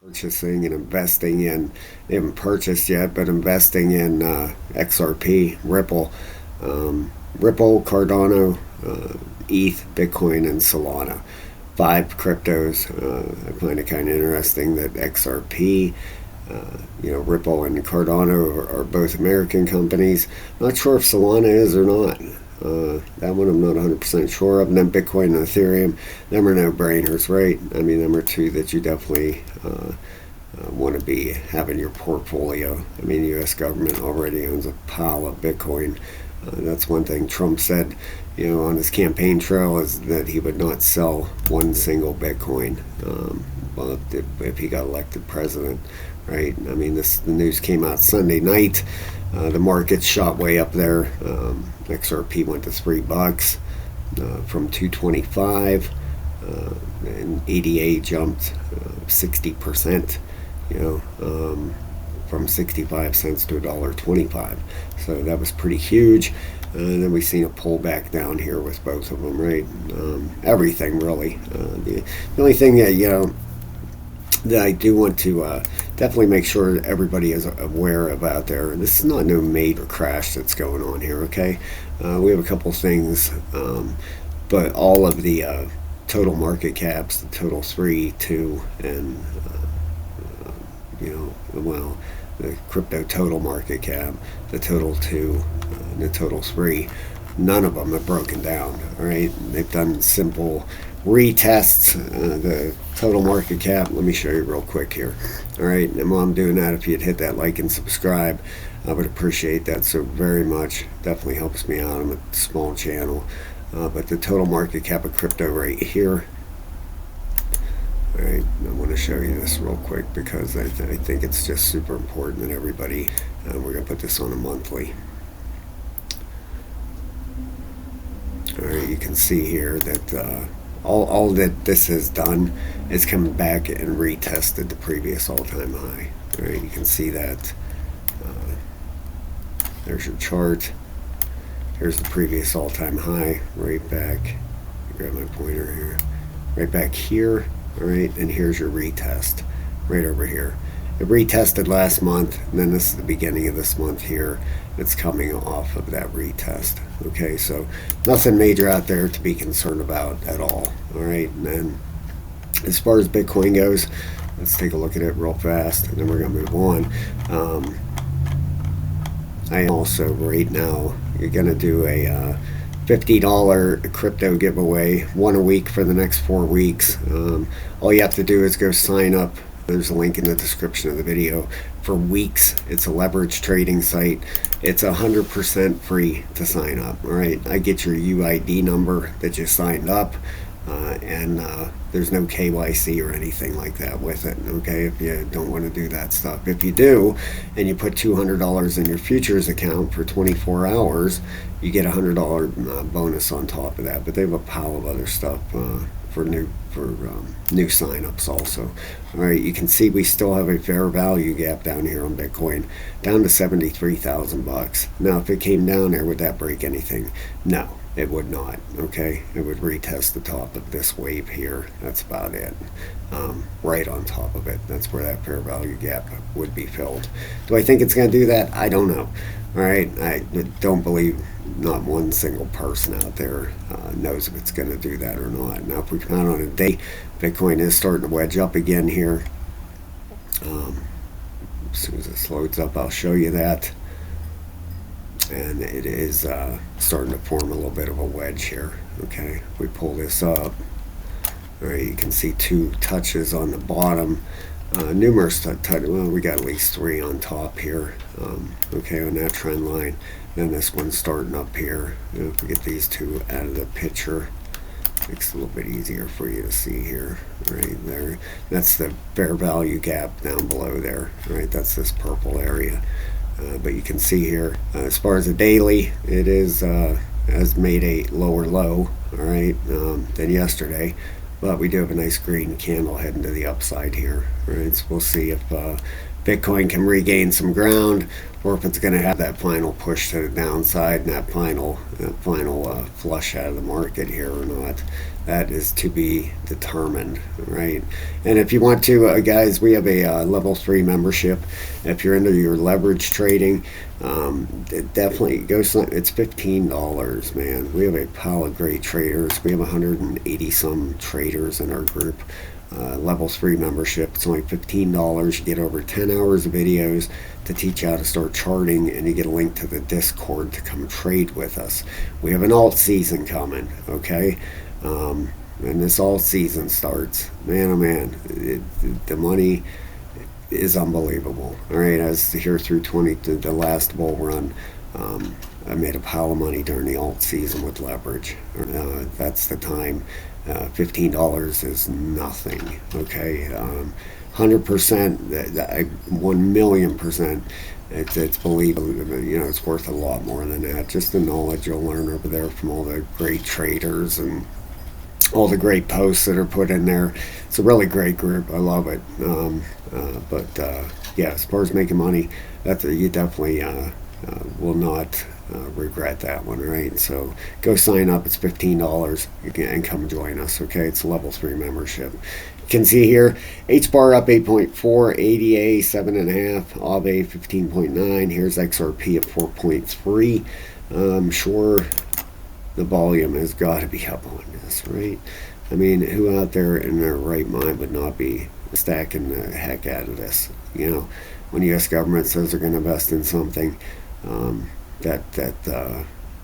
purchasing and investing in, they haven't purchased yet, but investing in XRP, Ripple, Ripple, Cardano, ETH, Bitcoin, and Solana. 5 cryptos. I find it kind of interesting that XRP, Ripple and Cardano are both American companies. Not sure if Solana is or not. That one I'm not 100% sure of. And then Bitcoin and Ethereum, them are no-brainers, right? I mean, them are two that you definitely want to be having your portfolio. I mean, the U.S. government already owns a pile of Bitcoin. That's one thing Trump said, on his campaign trail, is that he would not sell one single Bitcoin if he got elected president, right? I mean, the news came out Sunday night. The market shot way up there. XRP went to $3 from 225, and ADA jumped 60%. From 65 cents to $1.25. So that was pretty huge. And then we've seen a pullback down here with both of them, right? Everything really. The only thing that I do want to definitely make sure everybody is aware of out there, and this is not no major crash that's going on here, okay? We have a couple things, but all of the total market caps, the total 3, 2, and the crypto total market cap, the total 2, and the total 3, none of them have broken down. All right, they've done simple retests. The total market cap, let me show you real quick here. All right, and while I'm doing that, if you'd hit that like and subscribe, I would appreciate that so very much. Definitely helps me out. I'm a small channel, but the total market cap of crypto right here. Alright, I want to show you this real quick because I think it's just super important that everybody, we're going to put this on a monthly. Alright, you can see here that all that this has done is come back and retested the previous all-time high. Alright, you can see that. There's your chart. Here's the previous all-time high, right back. Grab my pointer here. Right back here. All right, and here's your retest right over here. It retested last month, and then this is the beginning of this month here. It's coming off of that retest. Okay, so nothing major out there to be concerned about at all. All right, and then as far as Bitcoin goes, let's take a look at it real fast, and then we're going to move on. I also right now, you're going to do a $50 crypto giveaway, one a week for the next 4 weeks. All you have to do is go sign up. There's a link in the description of the video. For weeks, it's a leverage trading site. It's 100% free to sign up. All right, I get your UID number that you signed up, and there's no KYC or anything like that with it. Okay, if you don't want to do that stuff. If you do, and you put $200 in your futures account for 24 hours, you get a $100 bonus on top of that. But they have a pile of other stuff for new sign-ups also. All right, you can see we still have a fair value gap down here on Bitcoin, down to 73,000 bucks. Now, if it came down there, would that break anything? No, it would not. Okay, it would retest the top of this wave here. That's about it. Right on top of it. That's where that fair value gap would be filled. Do I think it's going to do that? I don't know. All right, I don't believe not one single person out there knows if it's going to do that or not. Now, if we come out on a day, Bitcoin is starting to wedge up again here. As soon as this loads up, I'll show you that. And it is starting to form a little bit of a wedge here. Okay, if we pull this up, all right, you can see 2 touches on the bottom. Numerous touches. Well, we got at least 3 on top here. Okay, on that trend line. Then this one's starting up here. If we get these 2 out of the picture, makes it a little bit easier for you to see here. Right there. That's the fair value gap down below there. Right, that's this purple area. But you can see here, as far as the daily, it is has made a lower low, all right, than yesterday. But we do have a nice green candle heading to the upside here, right? So we'll see if Bitcoin can regain some ground, or if it's going to have that final push to the downside and that final flush out of the market here or not. That is to be determined, right? And if you want to, guys, we have a level 3 membership. If you're into your leverage trading, definitely go. It's $15, man. We have a pile of great traders. We have 180 some traders in our group. Level 3 membership. It's only $15. You get over 10 hours of videos to teach you how to start charting, and you get a link to the Discord to come trade with us. We have an alt season coming, okay? And this alt season starts. Man, oh man, the money is unbelievable. All right, as here through the last bull run, I made a pile of money during the alt season with leverage. That's the time. $15 is nothing. Okay, 100%, 1,000,000%. It's believable. You know, it's worth a lot more than that. Just the knowledge you'll learn over there from all the great traders and all the great posts that are put in there. It's a really great group. I love it. Yeah, as far as making money, you definitely will not regret that one, right? So go sign up. It's $15 and come join us. Okay, it's a level 3 membership. You can see here HBAR up 8.4, ADA 7.5, AVE 15.9. Here's XRP at 4.3. I'm sure the volume has got to be up on this, right? I mean, who out there in their right mind would not be stacking the heck out of this? You know, when the U.S. government says they're going to invest in something, no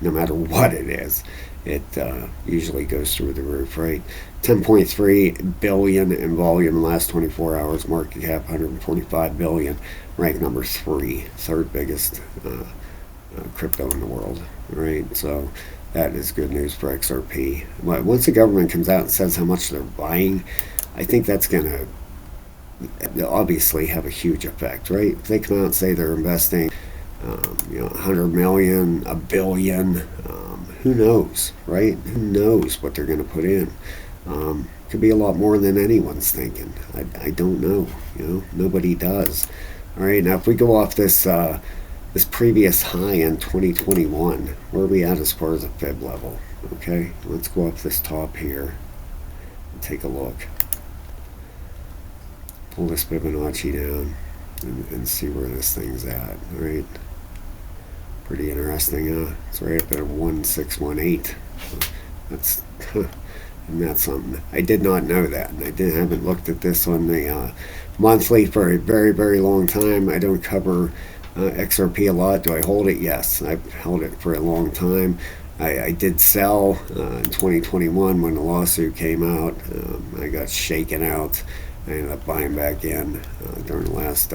matter what it is, it usually goes through the roof, right? 10.3 billion in volume in the last 24 hours. Market cap 145 billion. Ranked number 3, third biggest crypto in the world, right? So that is good news for XRP. But once the government comes out and says how much they're buying, I think that's going to obviously have a huge effect, right? If they come out and say they're investing, 100 million, a billion, who knows, right? Who knows what they're going to put in? Could be a lot more than anyone's thinking. I don't know. You know, nobody does. All right, now if we go off this previous high in 2021, where are we at as far as a Fib level? Okay, let's go up this top here and take a look. Pull this Fibonacci down and see where this thing's at. All right, pretty interesting. It's right up at 1618. That's isn't that something? I did not know that. I haven't looked at this on the monthly for a very, very long time. I don't cover XRP a lot. Do I hold it? Yes, I've held it for a long time. I did sell in 2021 when the lawsuit came out. I got shaken out. I ended up buying back in during the last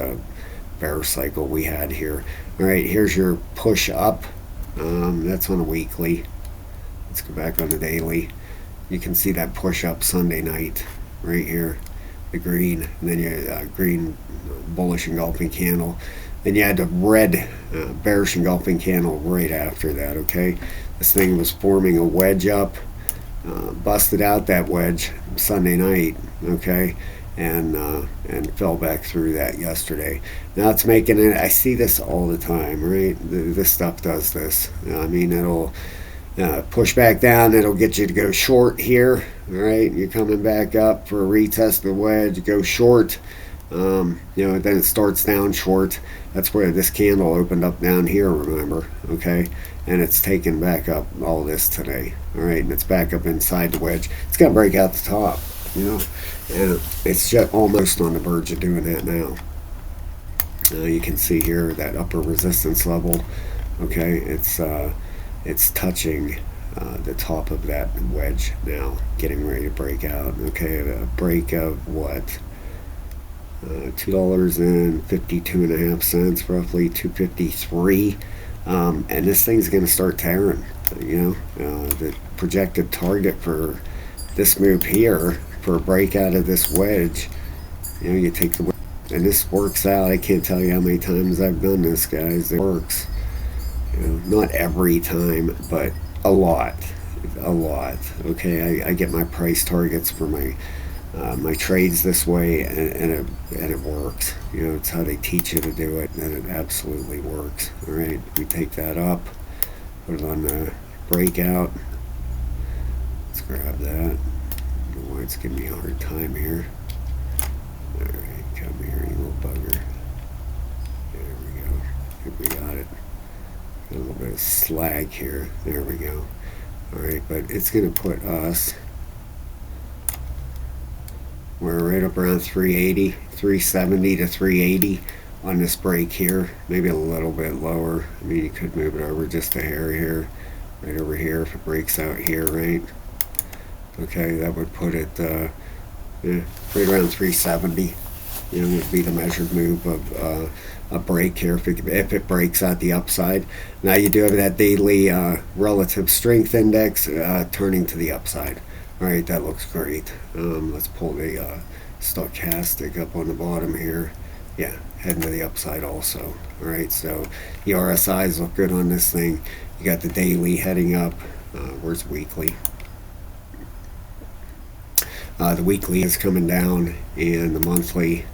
bear cycle we had here. All right, here's your push up. That's on a weekly. Let's go back on the daily. You can see that push up Sunday night right here, the green, and then your green bullish engulfing candle. Then you had the red bearish engulfing candle right after that, okay? This thing was forming a wedge up, busted out that wedge Sunday night, okay? And fell back through that yesterday. Now it's making it, I see this all the time, right? This stuff does this. I mean, it'll push back down, it'll get you to go short here, all right? You're coming back up for a retest of the wedge, go short, then it starts down short. That's where this candle opened up down here, remember, okay? And it's taken back up all this today, all right? And it's back up inside the wedge. It's got to break out the top, and it's just almost on the verge of doing that now. You can see here that upper resistance level, okay? It's touching the top of that wedge now, getting ready to break out. Okay, a break of what? $2.52.5, roughly $2.53, and this thing's going to start tearing. The projected target for this move here for a breakout of this wedge. You take the, and this works out. I can't tell you how many times I've done this, guys. It works. Not every time, but a lot. Okay, I get my price targets for my my trades this way, and it works. You know, it's how they teach you to do it, and it absolutely works. All right, we take that up, put it on the breakout. Let's grab that. I don't know why it's giving me a hard time here. All right, come here, you little bugger. There we go. I think we got it. Got a little bit of slag here. There we go. All right, but it's going to put us, we're right up around 380, 370 to 380 on this break here. Maybe a little bit lower. I mean, you could move it over just a hair here, right over here if it breaks out here, right? Okay, that would put it yeah, right around 370. You know, would be the measured move of a break here if it breaks out the upside. Now you do have that daily relative strength index turning to the upside. All right, that looks great. Let's pull the stochastic up on the bottom here. Yeah, heading to the upside also. All right, so the RSIs look good on this thing. You got the daily heading up. Where's weekly? The weekly is coming down, and the monthly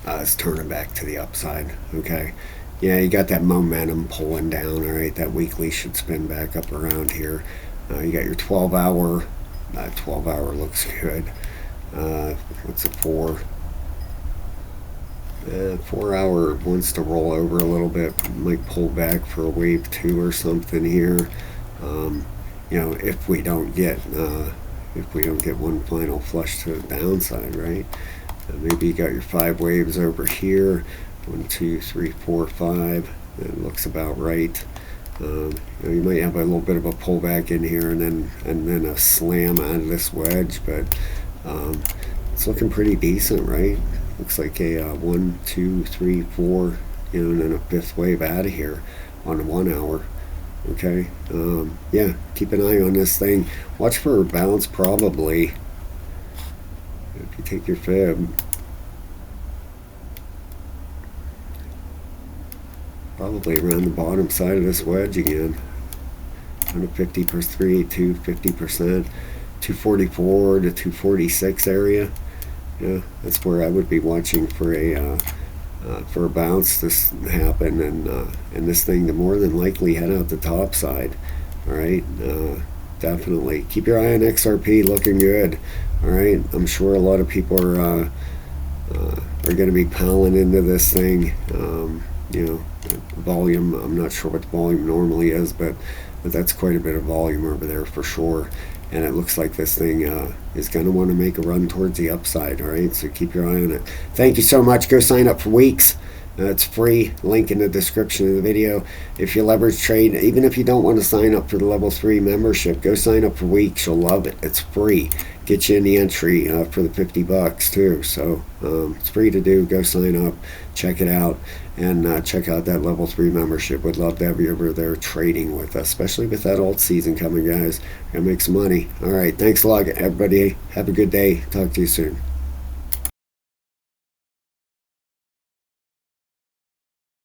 is turning back to the upside. Okay, yeah, you got that momentum pulling down. All right, that weekly should spin back up around here. You got your 12-hour. 12-hour looks good. What's it for? 4-hour wants to roll over a little bit. Might pull back for a wave 2 or something here. You know, if we don't get one final flush to the downside, right? Maybe you got your 5 waves over here. 1, 2, 3, 4, 5. That looks about right. You know, you might have a little bit of a pullback in here, and then a slam out of this wedge, but it's looking pretty decent, right? Looks like a 1, 2, 3, 4, you know, and then a 5th wave out of here on the 1 hour. Okay, yeah, keep an eye on this thing. Watch for a bounce probably. If you take your fib, probably around the bottom side of this wedge again. On a 50%, 382, 50%, 244 to 246 area. Yeah, that's where I would be watching for a bounce to happen, and this thing to more than likely head out the top side. All right, definitely keep your eye on XRP, looking good. All right, I'm sure a lot of people are going to be piling into this thing. You know, volume. I'm not sure what the volume normally is, but that's quite a bit of volume over there for sure. And it looks like this thing is going to want to make a run towards the upside. All right, so keep your eye on it. Thank you so much. Go sign up for Weeks. It's free. Link in the description of the video. If you leverage trade, even if you don't want to sign up for the level 3 membership, go sign up for Weeks. You'll love it. It's free. Get you in the entry for the $50 too. So it's free to do. Go sign up. Check it out. And check out that level 3 membership. Would love to have you over there trading with us, especially with that alt season coming, guys. Gonna make some money. All right. Thanks a lot, everybody. Have a good day. Talk to you soon.